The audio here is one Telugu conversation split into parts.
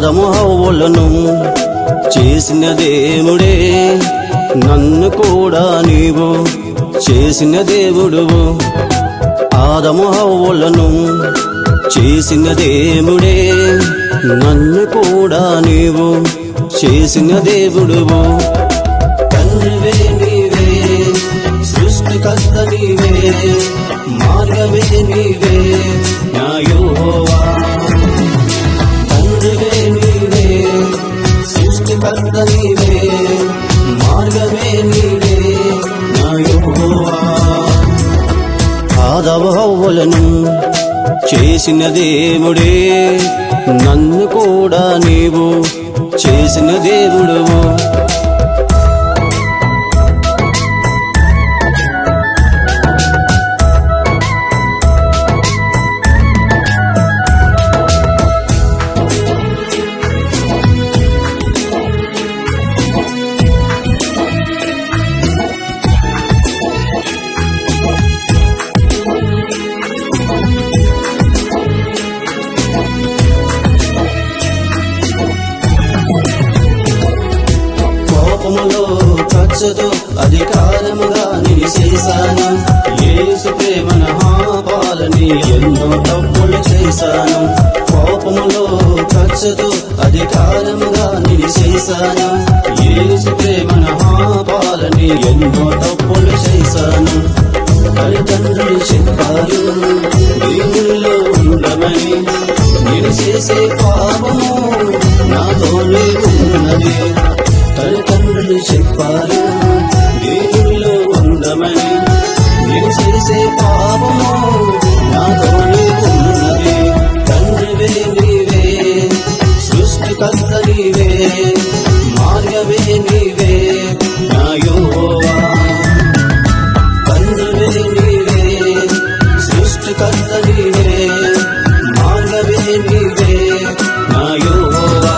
ఆదము హవ్వలను చేసిన దేవుడే, నన్ను కూడా నీవు చేసిన దేవుడువు. ఆదము హవ్వలను చేసిన దేవుడే, నన్ను కూడా నీవు చేసిన దేవుడువు. తండ్రివే నీవే, సృష్టికర్త నీవే, మార్గమే నీవే నా యెహోవా. తండ్రివే నీవే, సృష్టికర్త నీవే, మార్గమే నీవే నా యెహోవా. ఆదము హవ్వలను చేసిన దేవుడే, నన్ను కూడా నీవు చేసిన దేవుడువు. కోపములో కక్షతో అధికారముగా నిన్ను చేశాను. యేసు ప్రేమను ఆపాలని ఎన్నో తప్పులు చేశాను. కోపములో కక్షతో అధికారముగా నిన్ను చేశాను. యేసు ప్రేమను ఆపాలని ఎన్నో తప్పులు చేశాను. తల్లిదండ్రులు చెప్పారు దేవునిలో ఉండమని, నేను చేసే పాపము నాతోనే ఉన్నది. తల్లిదండ్రులు చెప్పారు దేవునిలో ఉండమని, నేను చేసే పాపము నాతోనే ఉన్నది. తండ్రివే నీవే, సృష్టికర్త నీవే, మార్గమే నీవే నా యెహోవా. తండ్రివే నీవే, సృష్టికర్త నీవే, మార్గమే నీవే నా యెహోవా.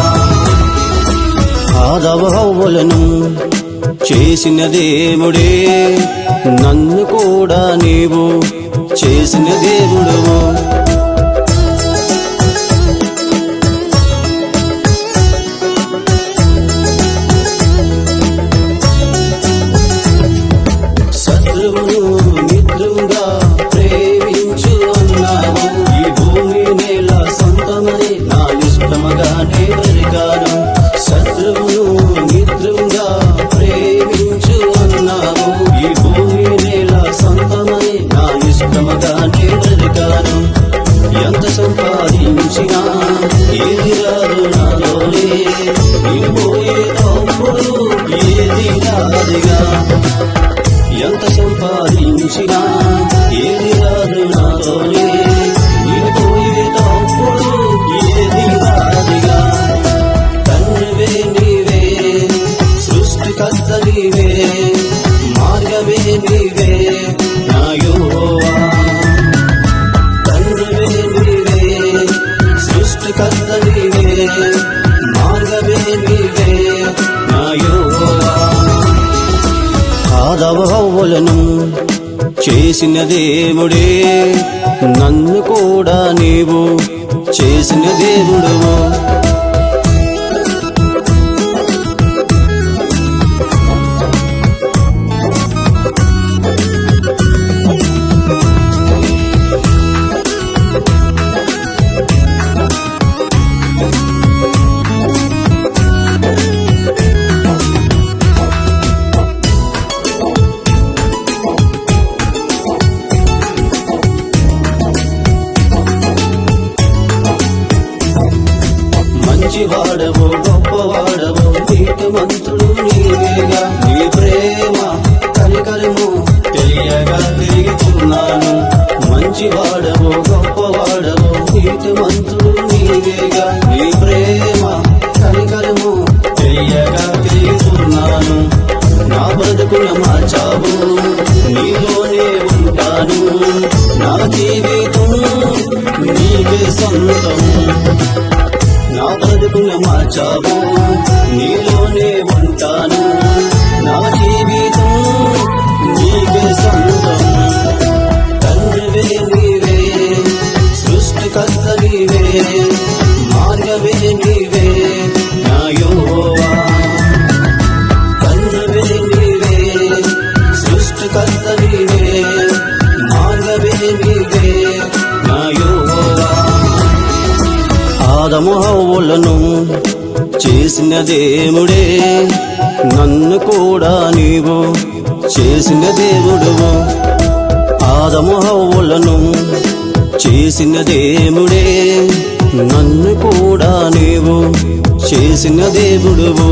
ఆదము హవ్వలను చేసిన దేవుడే, నన్ను కూడా నీవు చేసిన దేవుడువు. శత్రువును మిత్రుగా ప్రేమించు అన్నావు. ఈ భూమి నేల సొంతమని నా ఇష్టముగానే బ్రతికాను. శత్రువును మిత్రుగా ప్రేమించు అన్నావు. ఈ భూమి నేల సొంతమని నా ఇష్టముగానే బ్రతికాను. ఎంత సంపాదించినా ఏది రాదు నాలోనే, నేను పోయేటప్పుడు ఏది రాదుగా. ఎంత సంపాదించినా ఏది రాదు నాలోనే, నేను పోయేటప్పుడు ఏది రాదుగా. తండ్రివే నీవే, సృష్టికర్త నీవే, మార్గమే నీవే నా యెహోవా. తండ్రివే నీవే, సృష్టికర్త నీవే, మార్గమే నీవే నా యెహోవా. ఆదము హవ్వలను చేసిన దేవుడే, నన్ను కూడా నీవు చేసిన దేవుడువు. మంచివాడవు గొప్పవాడవు నీతిమంతుడు నీవేగా. నీ ప్రేమ కనికరము తెలియగా తిరుగుతున్నాను. మంచివాడవు గొప్పవాడవు నీతిమంతుడు నీవేగా. నీ ప్రేమ కనికరము తెలియగా తిరుగుతున్నాను. నా బ్రతుకును మార్చావు, నీలోనే ఉంటాను. నా జీవితం నీకే సొంతం. నా బ్రతుకును మార్చావు, నీలోనే ఉంటాను. నా జీవితం నీకే సొంతం. తండ్రివే నీవే, సృష్టికర్త నీవే, మార్గమే నీవే హవ్వలను చేసిన దేవుడే, నన్ను కూడా నీవు చేసిన దేవుడువు. ఆదము హవ్వలను చేసిన దేవుడే, నన్ను కూడా నీవు చేసిన దేవుడువు.